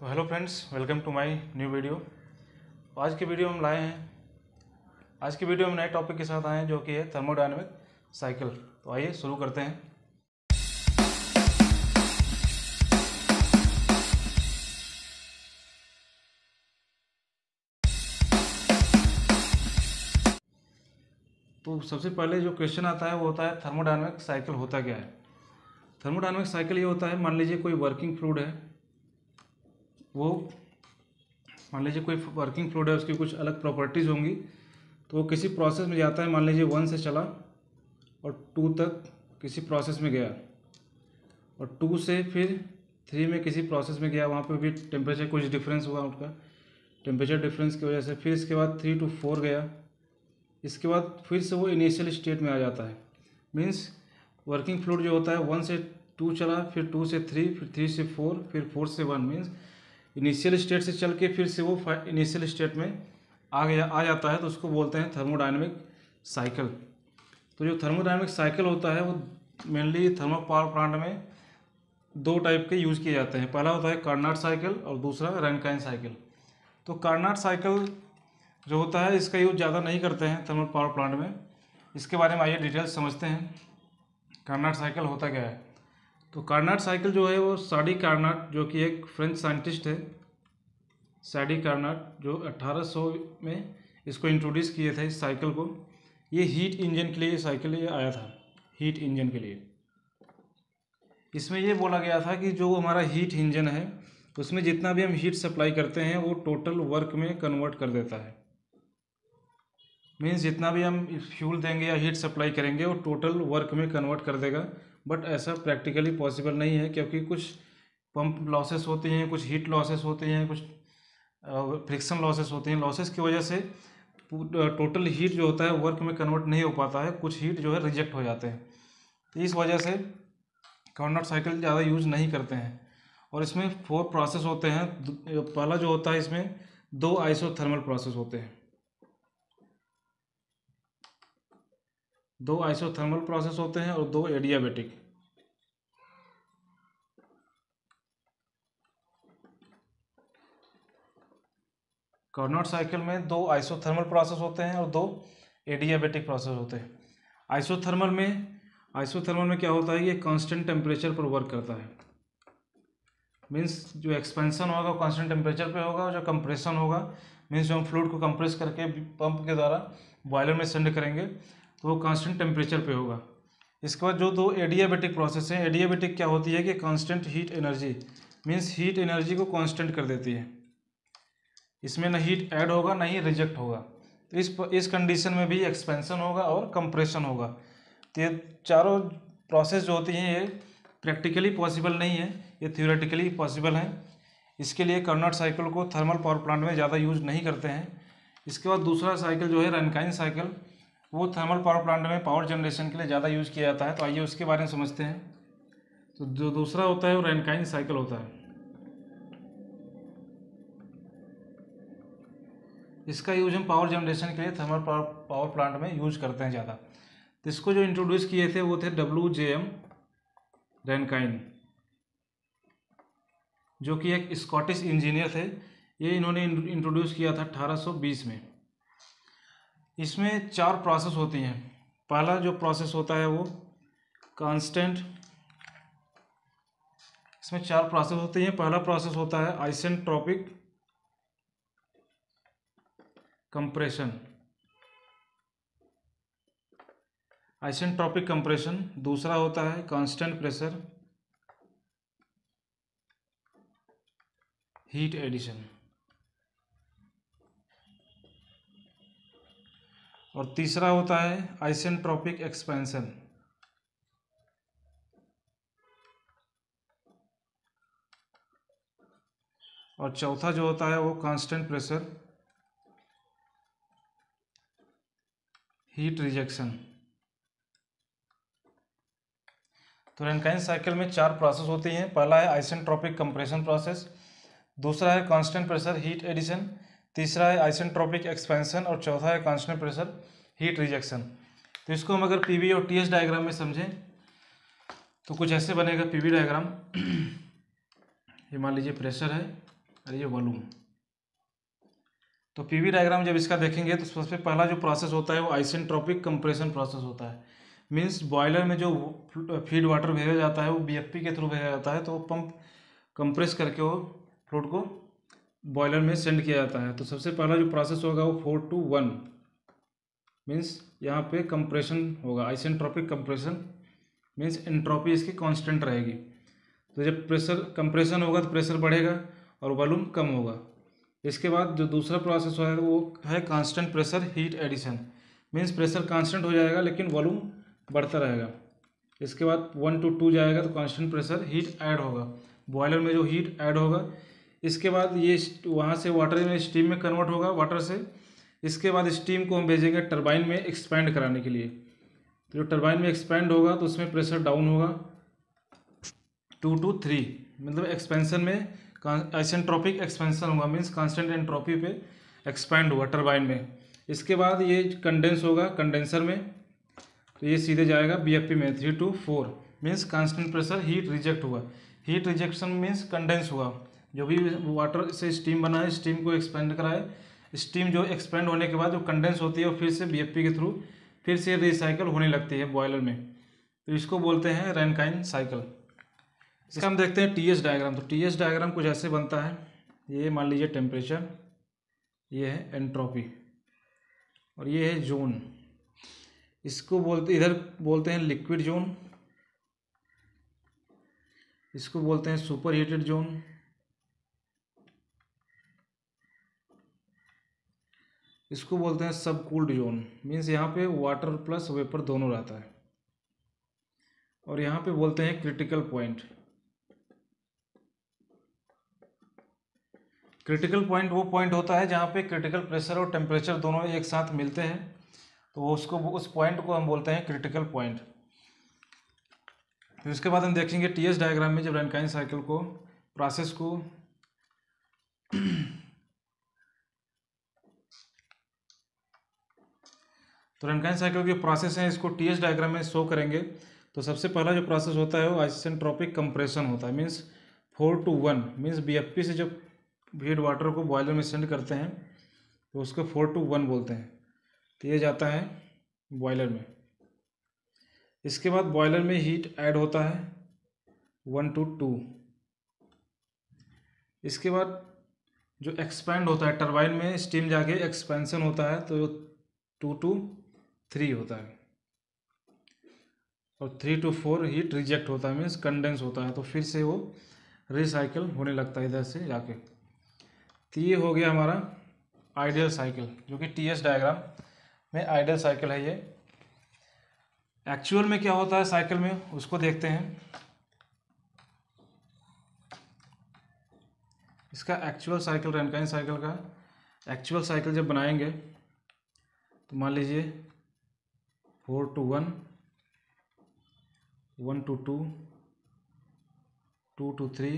तो hello friends, welcome to my new video. आज की वीडियो हम लाए हैं। आज की वीडियो में नए टॉपिक के साथ आए हैं जो कि है थर्मोडायनेमिक साइकिल। तो आइए शुरू करते हैं। तो सबसे पहले जो क्वेश्चन आता है वो होता है थर्मोडायनेमिक साइकिल होता क्या है। थर्मोडायनेमिक साइकिल ये होता है, मान लीजिए कोई वर्किंग फ्लूइड है, उसकी कुछ अलग प्रॉपर्टीज़ होंगी। तो वो किसी प्रोसेस में जाता है, मान लीजिए 1 से चला और 2 तक किसी प्रोसेस में गया, और 2 से फिर 3 में किसी प्रोसेस में गया, वहाँ पे भी टेम्परेचर कुछ डिफरेंस हुआ, उसका टेम्परेचर डिफरेंस की वजह से फिर इसके बाद 3 to 4 गया। इसके बाद फिर से वो इनिशियल स्टेट में आ जाता है। मीन्स वर्किंग फ्लूइड जो होता है 1 से 2 चला, फिर 2 से 3, फिर 3 से 4, फिर 4 से 1। मीन्स इनिशियल स्टेट से चल के फिर से वो इनिशियल स्टेट में आ जाता है। तो उसको बोलते हैं थर्मोडायनेमिक साइकिल। तो जो थर्मोडायनेमिक साइकिल होता है वो मेनली थर्मल पावर प्लांट में 2 टाइप के यूज़ किए जाते हैं। पहला होता है कार्नोट साइकिल और दूसरा रैनकाइन साइकिल। तो कार्नोट साइकिल जो होता है इसका यूज़ ज़्यादा नहीं करते हैं थर्मल पावर प्लांट में। इसके बारे में आइए डिटेल्स समझते हैं, कार्नोट साइकिल होता क्या है। तो कार्नोट साइकिल जो है वो साडी कार्नोट, जो कि एक फ्रेंच साइंटिस्ट है, साडी कार्नोट, जो 1800 में इसको इंट्रोड्यूस किए थे इस साइकिल को। ये हीट इंजन के लिए साइकिल ये आया था, हीट इंजन के लिए। इसमें ये बोला गया था कि जो हमारा हीट इंजन है उसमें जितना भी हम हीट सप्लाई करते हैं वो टोटल वर्क में कन्वर्ट कर देता है। मीन्स जितना भी हम फ्यूल देंगे या हीट सप्लाई करेंगे वो टोटल वर्क में कन्वर्ट कर देगा। बट ऐसा प्रैक्टिकली पॉसिबल नहीं है, क्योंकि कुछ पंप लॉसेस होती हैं, कुछ हीट लॉसेस होती हैं, कुछ फ्रिक्शन लॉसेस होती हैं। लॉसेस की वजह से टोटल हीट जो होता है वर्क में कन्वर्ट नहीं हो पाता है, कुछ हीट जो है रिजेक्ट हो जाते हैं। तो इस वजह से कार्नोट साइकिल ज़्यादा यूज़ नहीं करते हैं। और इसमें 4 प्रोसेस होते हैं। पहला जो होता है इसमें 2 आइसोथर्मल प्रोसेस होते हैं। 2 आइसोथर्मल प्रोसेस होते हैं और 2 एडियाबैटिक। कार्नोट साइकिल में 2 आइसोथर्मल प्रोसेस होते हैं और 2 एडियाबैटिक प्रोसेस होते हैं। आइसोथर्मल में क्या होता है, ये कांस्टेंट टेम्परेचर पर वर्क करता है। मीन्स जो एक्सपेंशन होगा वो कांस्टेंट टेम्परेचर पे होगा, और जो कंप्रेशन होगा मीन्स जो हम फ्लूइड को कंप्रेस करके पंप के द्वारा बॉयलर में सेंड करेंगे तो वो कांस्टेंट टेम्परेचर पे होगा। इसके बाद जो 2 एडियाबैटिक प्रोसेस हैं, एडियाबैटिक क्या होती है कि constant heat energy, means heat energy को कांस्टेंट कर देती है। इसमें ना हीट ऐड होगा ना ही रिजेक्ट होगा। तो इस कंडीशन में भी एक्सपेंशन होगा और कंप्रेशन होगा। तो ये चारों प्रोसेस जो होती हैं ये प्रैक्टिकली पॉसिबल नहीं है, ये थ्योरेटिकली पॉसिबल है। इसके लिए कार्नोट साइकिल को थर्मल पावर प्लांट में ज़्यादा यूज नहीं करते हैं। इसके बाद दूसरा साइकिल जो है रैनकाइन साइकिल, वो थर्मल पावर प्लांट में पावर जनरेशन के लिए ज़्यादा यूज़ किया जाता है। तो आइए उसके बारे में समझते हैं। तो जो दूसरा होता है वो रैनकाइन साइकिल होता है। इसका यूज हम पावर जनरेशन के लिए थर्मल पावर प्लांट में यूज करते हैं ज़्यादा। तो इसको जो इंट्रोड्यूस किए थे वो थे WJM रैनकाइन, जो कि एक स्कॉटिश इंजीनियर थे। ये इन्होंने इंट्रोड्यूस किया था 1820 में। इसमें 4 प्रोसेस होती हैं। पहला जो प्रोसेस होता है वो कांस्टेंट, इसमें 4 प्रोसेस होती हैं। पहला प्रोसेस होता है आइसेंट्रोपिक कंप्रेशन, आइसेंट्रोपिक कंप्रेशन। दूसरा होता है कांस्टेंट प्रेशर हीट एडिशन, और तीसरा होता है आइसेंट्रोपिक एक्सपेंशन। और चौथा जो होता है वो कांस्टेंट प्रेशर हीट रिजेक्शन। तो रैनकाइन साइकिल में 4 प्रोसेस होती हैं। पहला है आइसेंट्रोपिक कंप्रेशन प्रोसेस, दूसरा है कांस्टेंट प्रेशर हीट एडिशन, तीसरा है आइसेंट्रोपिक एक्सपेंशन, और चौथा है कांस्टेंट प्रेशर हीट रिजेक्शन। तो इसको हम अगर PV और TS डायग्राम में समझें तो कुछ ऐसे बनेगा PV डायग्राम। ये मान लीजिए प्रेशर है, और ये वॉल्यूम। तो पीवी डायग्राम जब इसका देखेंगे तो सबसे पहला जो प्रोसेस होता है वो आइसेंट्रोपिक कंप्रेशन प्रोसेस होता है। मीन्स बॉयलर में जो फीड वाटर भेजा जाता है वो बीएफपी के थ्रू भेजा जाता है, तो वो पंप कंप्रेस करके वो फ्लूइड को बॉयलर में सेंड किया जाता है। तो सबसे पहला जो प्रोसेस होगा वो 4-1 मीन्स यहाँ पे कंप्रेशन होगा। आइसेंट्रोपिक कंप्रेशन मीन्स एंट्रोपी इसकी कांस्टेंट रहेगी। तो जब प्रेशर कंप्रेशन होगा तो प्रेशर बढ़ेगा और वॉल्यूम कम होगा। इसके बाद जो दूसरा प्रोसेस होगा वो है constant pressure heat addition. Means pressure constant हो जाएगा लेकिन वॉल्यूम बढ़ता रहेगा। इसके बाद 1 to 2 जाएगा तो कांस्टेंट प्रेशर हीट ऐड होगा, बॉयलर में जो हीट ऐड होगा। इसके बाद ये वहाँ से वाटर में स्टीम में कन्वर्ट होगा वाटर से। इसके बाद स्टीम को हम भेजेंगे टरबाइन में एक्सपैंड कराने के लिए। तो जो टरबाइन में एक्सपैंड होगा तो उसमें प्रेशर डाउन होगा 2 to 3, मतलब एक्सपेंशन में आइसेंट्रोपिक एक्सपेंशन होगा, मीन्स कांस्टेंट एंट्रोपी पे एक्सपैंड हुआ टरबाइन में। इसके बाद ये कंडेंस होगा कंडेंसर में, तो ये सीधे जाएगा बीएफपी में 3 to 4 means constant pressure heat reject हुआ। हीट रिजेक्शन मीन्स कंडेंस हुआ, जो भी वाटर से स्टीम बना है स्टीम को एक्सपेंड कराए। स्टीम जो एक्सपेंड होने के बाद जो कंडेंस होती है वो फिर से बीएफपी के थ्रू फिर से रिसाइकल होने लगती है बॉयलर में। तो इसको बोलते हैं रैनकाइन साइकिल। इसका हम देखते हैं टीएस डायग्राम। तो टीएस डायग्राम कुछ ऐसे बनता है। ये मान लीजिए टेम्परेचर, ये है एंट्रोपी और ये है जोन। इसको इधर बोलते हैं लिक्विड जोन, इसको बोलते हैं सुपर हीटेड जोन, इसको बोलते हैं सब कूल्ड जोन। मीन्स यहाँ पे वाटर प्लस वेपर दोनों रहता है। और यहाँ पे बोलते हैं क्रिटिकल पॉइंट। क्रिटिकल पॉइंट वो पॉइंट होता है जहाँ पे क्रिटिकल प्रेशर और टेम्परेचर दोनों एक साथ मिलते हैं, तो वो उस पॉइंट को हम बोलते हैं क्रिटिकल पॉइंट। फिर उसके बाद हम देखेंगे टीएस डायग्राम में जब रैनकाइन साइकिल को प्रोसेस को तो रैनकाइन साइकिल की प्रोसेस है, इसको टीएस डायग्राम में शो करेंगे। तो सबसे पहला जो प्रोसेस होता है वो आइसेंट्रोपिक कंप्रेशन होता है। मीन्स 4 to 1 मीन्स बीएफपी से जब फीड वाटर को बॉयलर में सेंड करते हैं तो उसको 4 to 1 बोलते हैं। तो ये जाता है बॉयलर में। इसके बाद बॉयलर में हीट ऐड होता है 1 to 2। इसके बाद जो एक्सपैंड होता है टरबाइन में स्टीम जाके एक्सपेंशन होता है, तो 2 to 3 होता है। और 3 to 4 हीट रिजेक्ट होता है, मीन्स कंडेंस होता है, तो फिर से वो रिसाइकिल होने लगता है इधर से जाके। तो ये हो गया हमारा आइडियल साइकिल, जो कि टीएस डायग्राम में आइडियल साइकिल है। ये एक्चुअल में क्या होता है साइकिल में उसको देखते हैं। इसका एक्चुअल साइकिल रैनकाइन साइकिल का एक्चुअल साइकिल जब बनाएंगे तो मान लीजिए 4 to 1, 1 to 2, 2 to 3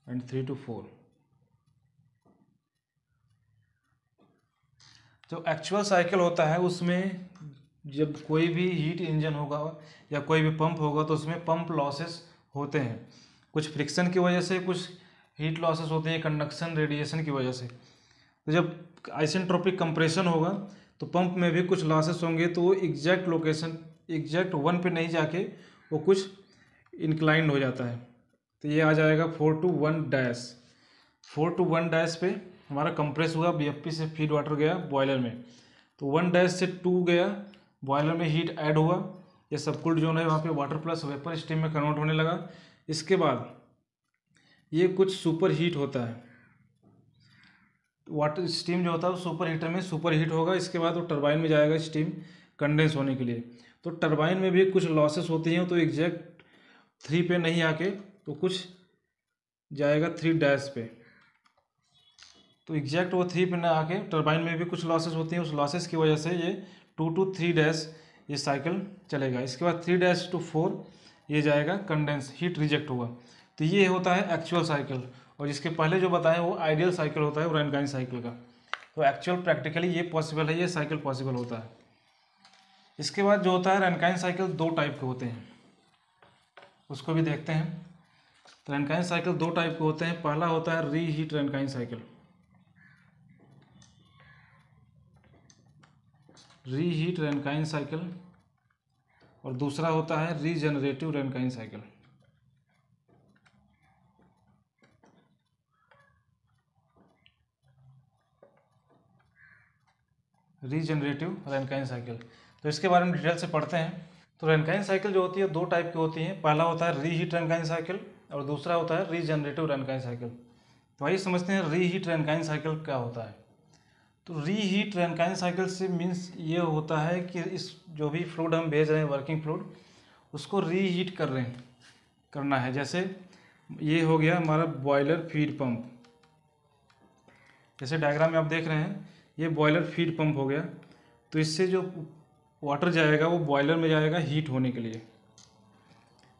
and 3 to 4। जो एक्चुअल साइकिल होता है उसमें जब कोई भी हीट इंजन होगा या कोई भी पंप होगा तो उसमें पंप लॉसेस होते हैं, कुछ फ्रिक्शन की वजह से, कुछ हीट लॉसेस होते हैं कंडक्शन रेडिएशन की वजह से। तो जब आइसेंट्रोपिक कंप्रेशन होगा तो पंप में भी कुछ लॉसेस होंगे, तो वो एग्जैक्ट लोकेशन एग्जैक्ट 1 पे नहीं जाके वो कुछ इंक्लाइंड हो जाता है। तो ये आ जाएगा 4 to 1 डैश। 4 to 1 डैश पे हमारा कंप्रेस हुआ, बीएफपी से फीड वाटर गया बॉयलर में, तो 1 डैश से 2 गया, बॉयलर में हीट ऐड हुआ, ये सबकूल्ड जोन है, वहाँ पे वाटर प्लस वेपर स्टीम में कन्वर्ट होने लगा। इसके बाद ये कुछ सुपर हीट होता है, वाटर स्टीम जो होता है वो सुपर हीटर में सुपर हीट होगा। इसके बाद वो टरबाइन में जाएगा स्टीम कंडेंस होने के लिए। तो टरबाइन में भी कुछ लॉसेस होती हैं, तो एग्जैक्ट 3 पे नहीं आके तो कुछ जाएगा 3 डैश पे। तो एग्जैक्ट वो 3 पे ना आके टरबाइन में भी कुछ लॉसेस होती हैं, उस लॉसेस की वजह से ये 2 to 3 डैश ये साइकिल चलेगा। इसके बाद 3 डैश to 4 ये जाएगा कंडेंस, हीट रिजेक्ट हुआ। तो ये होता है एक्चुअल साइकिल। और जिसके पहले जो बताएं वो आइडियल साइकिल होता है वो रैनकाइन साइकिल का। तो एक्चुअल प्रैक्टिकली ये पॉसिबल है, ये साइकिल पॉसिबल होता है। इसके बाद जो होता है रैनकाइन साइकिल 2 टाइप के होते हैं, उसको भी देखते हैं। तो रैनकाइन साइकिल दो टाइप के होते हैं। पहला होता है रीहीट रैनकाइन साइकिल, रीहीट रैनकाइन साइकिल, और दूसरा होता है रीजनरेटिव रैनकाइन साइकिल। रीजनरेटिव रैनकाइन साइकिल, तो इसके बारे में डिटेल से पढ़ते हैं। तो रैनकाइन साइकिल जो होती है दो टाइप की होती हैं। पहला होता है रीहीट रैनकाइन साइकिल और दूसरा होता है रीजनरेटिव रैनकाइन साइकिल। तो आइए समझते हैं रीहीट रैनकाइन साइकिल क्या होता है। तो रीहीट रैनकाइन साइकिल से मीन्स ये होता है कि इस जो भी फ्लूइड हम भेज रहे हैं, वर्किंग फ्लूइड, उसको रीहीट करना है। जैसे ये हो गया हमारा बॉयलर फीड पंप, जैसे डायग्राम में आप देख रहे हैं ये बॉयलर फीड पंप हो गया। तो इससे जो वाटर जाएगा वो बॉयलर में जाएगा हीट होने के लिए।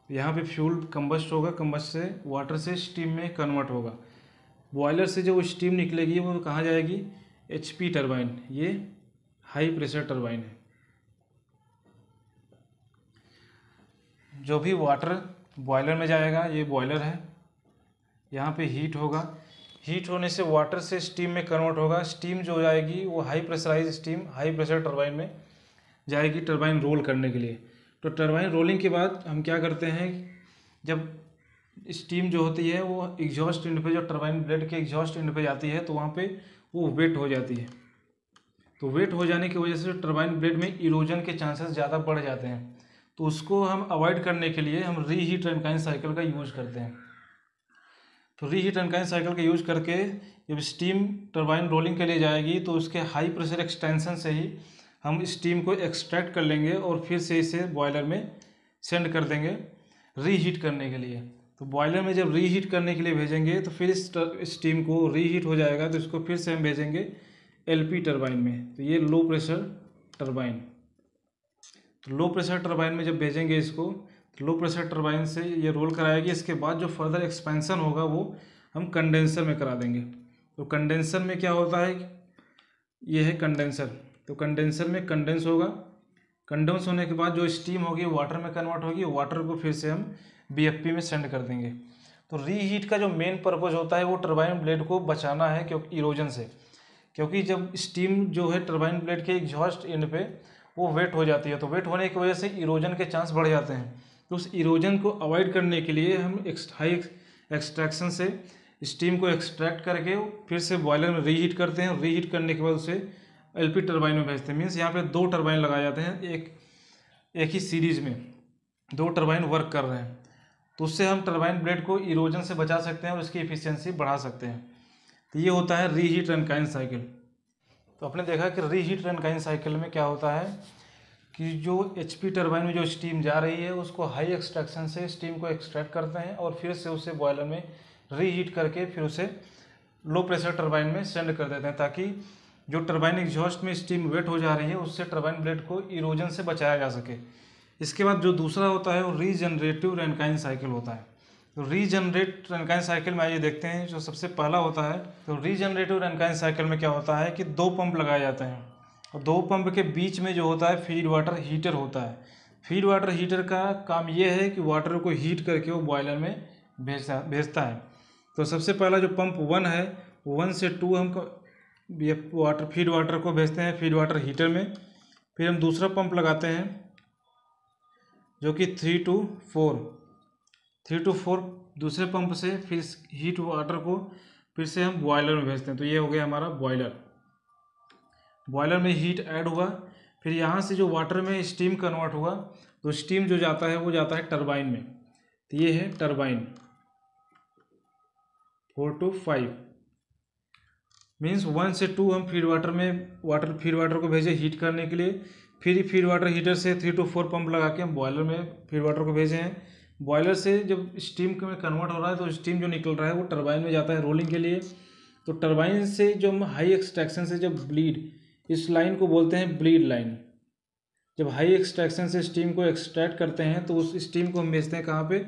यहाँ पे फ्यूल कंबस्ट होगा, कंबस्ट से वाटर से स्टीम में कन्वर्ट होगा। बॉयलर से जो स्टीम निकलेगी वो कहाँ जाएगी, एचपी टरबाइन, ये हाई प्रेशर टरबाइन है। जो भी वाटर बॉयलर में जाएगा, ये बॉयलर है, यहाँ पे हीट होगा, हीट होने से वाटर से स्टीम में कन्वर्ट होगा। स्टीम जो जाएगी वो high pressurise steam high pressure turbine में जाएगी टरबाइन रोल करने के लिए। तो टरबाइन रोलिंग के बाद हम क्या करते हैं, जब स्टीम जो होती है वो एग्जॉस्ट एंड पे, जो टरबाइन ब्लेड के एग्जॉस्ट एंड पे जाती है तो वहाँ पे वो वेट हो जाती है। तो वेट हो जाने की वजह से टरबाइन ब्लेड में इरोजन के चांसेस ज़्यादा बढ़ जाते हैं। तो उसको हम अवॉइड करने के लिए हम रीहीट रैनकाइन साइकिल का यूज़ करते हैं। तो रीहीट रैनकाइन साइकिल का यूज़ करके जब स्टीम टरबाइन रोलिंग के लिए जाएगी तो उसके हाई प्रेशर एक्सटेंशन से ही हम स्टीम को एक्सट्रैक्ट कर लेंगे और फिर से इसे बॉयलर में सेंड कर देंगे रीहीट करने के लिए। तो बॉयलर में जब रीहीट करने के लिए भेजेंगे तो फिर इस स्टीम को रीहीट हो जाएगा तो इसको फिर से हम भेजेंगे एलपी टरबाइन में। तो ये लो प्रेशर टरबाइन, तो लो प्रेशर टरबाइन में जब भेजेंगे इसको, तो लो प्रेशर टरबाइन से ये रोल कराएगी। इसके बाद जो फर्दर एक्सपेंशन होगा वो हम कंडेंसर में करा देंगे। तो कंडेंसर में क्या होता है, ये है कंडेंसर। तो कंडेंसर में कंडेंस होगा, कंडेंस होने के बाद जो स्टीम होगी वाटर में कन्वर्ट होगी, वाटर को फिर से हम बीएफपी में सेंड कर देंगे। तो रीहीट का जो मेन पर्पज़ होता है वो टरबाइन ब्लेड को बचाना है क्योंकि इरोजन से, क्योंकि जब स्टीम जो है टरबाइन ब्लेड के एग्जॉस्ट एंड पे वो वेट हो जाती है, तो वेट होने की वजह से इरोजन के चांस बढ़ जाते हैं। तो उस इरोजन को अवॉइड करने के लिए हम हाई एक्सट्रैक्शन से स्टीम को एक्सट्रैक्ट करके फिर से बॉयलर में रीहीट करते हैं। रीहीट करने के बाद उसे एलपी टरबाइन में भेजते हैं। मीन्स यहाँ पे दो टरबाइन लगाए जाते हैं, एक ही सीरीज में दो टरबाइन वर्क कर रहे हैं। तो उससे हम टरबाइन ब्लेड को इरोजन से बचा सकते हैं और इसकी एफिशिएंसी बढ़ा सकते हैं। तो ये होता है रीहीट रैनकाइन साइकिल। तो आपने देखा कि रीहीट रैनकाइन साइकिल में क्या होता है कि जो एचपी टरबाइन में जो स्टीम जा रही है उसको हाई एक्सट्रैक्शन से स्टीम को एक्सट्रैक्ट करते हैं और फिर से उसे बॉयलर में रीहीट करके फिर उसे लो प्रेशर टरबाइन में सेंड कर देते हैं, ताकि जो टरबाइन एग्जॉस्ट में स्टीम वेट हो जा रही है उससे टरबाइन ब्लेड को इरोजन से बचाया जा सके। इसके बाद जो दूसरा होता है वो रीजनरेटिव रैनकाइन साइकिल होता है। तो रीजनरेट रैनकाइन साइकिल में आइए देखते हैं। जो सबसे पहला होता है, तो रीजनरेटिव रैनकाइन साइकिल में क्या होता है कि दो पंप लगाए जाते हैं और दो पंप के बीच में जो होता है फीड वाटर हीटर होता है। फीड वाटर हीटर का काम ये है कि वाटर को हीट करके वो बॉयलर में भेजता है। तो सबसे पहला जो पंप 1 है, 1 से 2 हम वाटर फीड वाटर को भेजते हैं फीड वाटर हीटर में। फिर हम दूसरा पंप लगाते हैं जो कि 3 to 4 दूसरे पंप से फिर हीट वाटर को फिर से हम बॉयलर में भेजते हैं। तो ये हो गया हमारा बॉयलर में हीट ऐड हुआ, फिर यहाँ से जो वाटर में स्टीम कन्वर्ट हुआ, तो स्टीम जो जाता है वो जाता है टरबाइन में। तो ये है टरबाइन 4 to 5 मीन्स 1 से 2 हम फीड वाटर को भेजे हीट करने के लिए। फिर फीड वाटर हीटर से 3 to 4 पंप लगा के हम बॉयलर में फीड वाटर को भेजे हैं। बॉयलर से जब स्टीम में कन्वर्ट हो रहा है तो स्टीम जो निकल रहा है वो टरबाइन में जाता है रोलिंग के लिए। तो टरबाइन से जो हम हाई एक्सट्रैक्शन से जब ब्लीड, इस लाइन को बोलते हैं ब्लीड लाइन। जब हाई एक्सट्रैक्शन से स्टीम को एक्सट्रैक्ट करते हैं तो उस स्टीम को हम भेजते हैं कहाँ पे,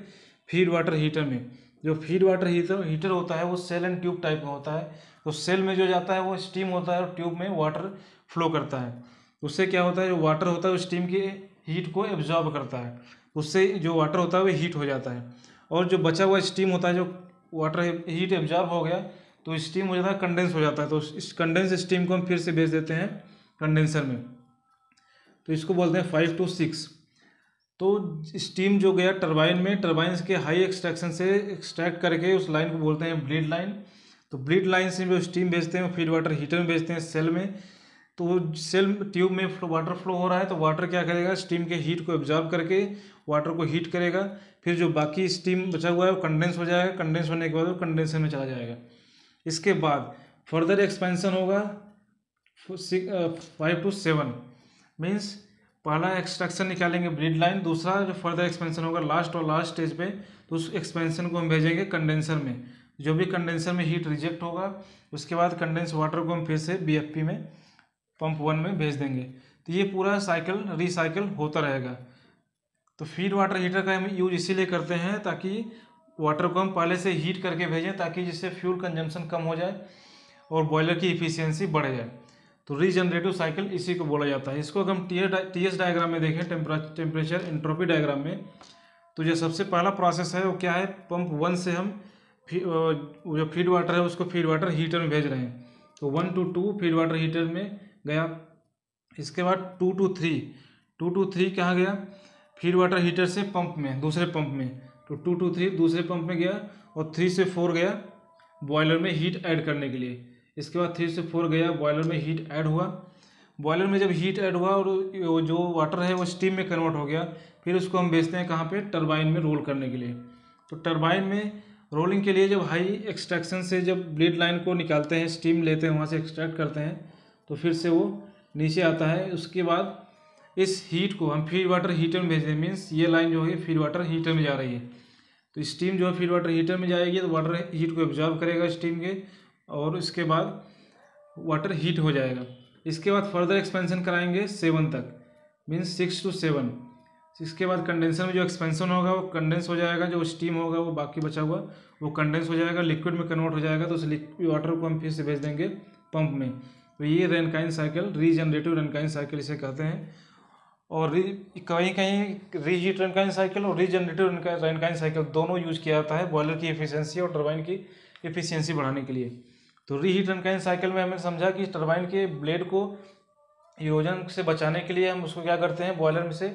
फीड वाटर हीटर में। जो फीड वाटर हीटर होता है वो सेल एंड ट्यूब टाइप का होता है। तो सेल में जो जाता है वो स्टीम होता है और ट्यूब में वाटर फ्लो करता है। उससे क्या होता है, जो वाटर होता है वो स्टीम की हीट को एब्जॉर्ब करता है, उससे जो वाटर होता है वो हीट हो जाता है और जो बचा हुआ स्टीम होता है, जो वाटर हीट एब्जॉर्ब हो गया तो स्टीम हो जाता है, कंडेंस हो जाता है। तो इस कंडेंस स्टीम को हम फिर से भेज देते हैं कंडेंसर में, तो इसको बोलते हैं 5 to 6। तो स्टीम जो गया टरबाइन में, टरबाइन के हाई एक्सट्रैक्शन से एक्सट्रैक्ट करके उस लाइन को बोलते हैं ब्लीड लाइन। तो ब्लीड लाइन से जो स्टीम भेजते हैं फीड वाटर हीटर में भेजते हैं सेल में। तो सेल ट्यूब में वाटर फ्लो हो रहा है, तो वाटर क्या करेगा, स्टीम के हीट को एब्जॉर्ब करके वाटर को हीट करेगा, फिर जो बाकी स्टीम बचा हुआ है वो कंडेंस हो जाएगा, कंडेंस होने के बाद वो कंडेंसर में चला जाएगा। इसके बाद फर्दर एक्सपेंशन होगा 5 to 7, मीन्स पहला एक्सट्रैक्शन निकालेंगे ब्लीड लाइन, दूसरा जो फर्दर एक्सपेंशन होगा लास्ट और लास्ट स्टेज पे, तो उस एक्सपेंशन को हम भेजेंगे कंडेंसर में। जो भी कंडेंसर में हीट रिजेक्ट होगा उसके बाद कंडेंस वाटर को हम फिर से BFP में पंप 1 में भेज देंगे। तो ये पूरा साइकिल रिसाइकिल होता रहेगा। तो फीड वाटर हीटर का हम यूज इसीलिए करते हैं ताकि वाटर को हम पहले से हीट करके भेजें, ताकि जिससे फ्यूल कंजम्पशन कम हो जाए और बॉयलर की इफिशियंसी बढ़ जाए। तो रीजनरेटिव साइकिल इसी को बोला जाता है। इसको अगर हम TS डायग्राम में देखें, टेम्परेचर एंट्रोपी डायग्राम में, तो जो सबसे पहला प्रोसेस है वो क्या है, पंप 1 से हम जो फीड वाटर है उसको फीड वाटर हीटर में भेज रहे हैं। तो 1 to 2 फीड वाटर हीटर में गया। इसके बाद 2 to 3 कहाँ गया, फीड वाटर हीटर से पंप में, दूसरे पंप में। तो 2 to 3 दूसरे पंप में गया, और 3 से 4 गया बॉयलर में हीट ऐड करने के लिए। इसके बाद 3 से 4 गया बॉयलर में हीट ऐड हुआ। बॉयलर में जब हीट ऐड हुआ और जो वाटर है वो स्टीम में कन्वर्ट हो गया, फिर उसको हम भेजते हैं कहाँ पे, टरबाइन में रोल करने के लिए। तो टरबाइन में रोलिंग के लिए जब हाई एक्सट्रैक्शन से जब ब्लीड लाइन को निकालते हैं, स्टीम लेते हैं, वहाँ से एक्सट्रैक्ट करते हैं, तो फिर से वो नीचे आता है। उसके बाद इस हीट को हम फीड वाटर हीटर में भेजते हैं, मीन्स ये लाइन जो है फीड वाटर हीटर में जा रही है। तो स्टीम जो है फीड वाटर हीटर में जाएगी, तो वाटर हीट को एब्जॉर्ब करेगा स्टीम के, और इसके बाद वाटर हीट हो जाएगा। इसके बाद फर्दर एक्सपेंशन कराएंगे 7 तक, मीन्स 6 to 7। इसके बाद कंडेंसर में जो एक्सपेंशन होगा वो कंडेंस हो जाएगा, जो स्टीम होगा वो बाकी बचा हुआ वो कंडेंस हो जाएगा, लिक्विड में कन्वर्ट हो जाएगा। तो उस लिक्विड वाटर को हम फिर से भेज देंगे पंप में। तो ये रैनकाइन साइकिल, रीजनरेटिव रैनकाइन साइकिल इसे कहते हैं। और कहीं कहीं रीहीट रैनकाइन साइकिल और रीजनरेटिव रैनकाइन साइकिल दोनों यूज किया जाता है बॉयलर की एफिशिएंसी और टरबाइन की एफिशिएंसी बढ़ाने के लिए। तो रीहीट रैनकाइन साइकिल में हमें समझा कि टरबाइन के ब्लेड को इरोजन से बचाने के लिए हम उसको क्या करते हैं, बॉयलर में से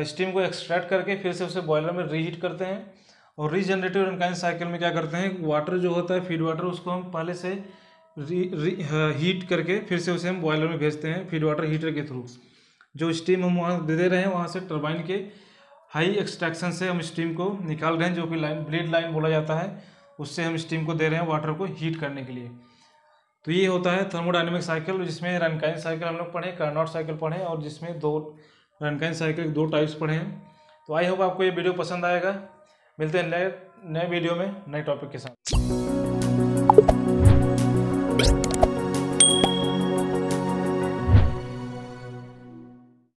स्टीम को एक्सट्रैक्ट करके फिर से उसे बॉयलर में रीहीट करते हैं। और रीजनरेटिव रैनकाइन साइकिल में क्या करते हैं, वाटर जो होता है फीड वाटर उसको हम पहले से हीट करके फिर से उसे हम बॉयलर में भेजते हैं फीड वाटर हीटर के थ्रू। जो स्टीम हम वहाँ दे रहे हैं वहाँ से टरबाइन के हाई एक्सट्रैक्शन से हम स्टीम को निकाल रहे हैं, जो कि लाइन ब्लीड लाइन बोला जाता है, उससे हम स्टीम को दे रहे हैं वाटर को हीट करने के लिए। तो ये होता है थर्मोडायनेमिक साइकिल, जिसमें रैनकाइन साइकिल हम लोग पढ़े, कार्नोट साइकिल पढ़े, और जिसमें दो रैनकाइन साइकिल के 2 टाइप्स पढ़े हैं। तो आई होप आपको ये वीडियो पसंद आएगा। मिलते हैं नए वीडियो में नए टॉपिक के साथ।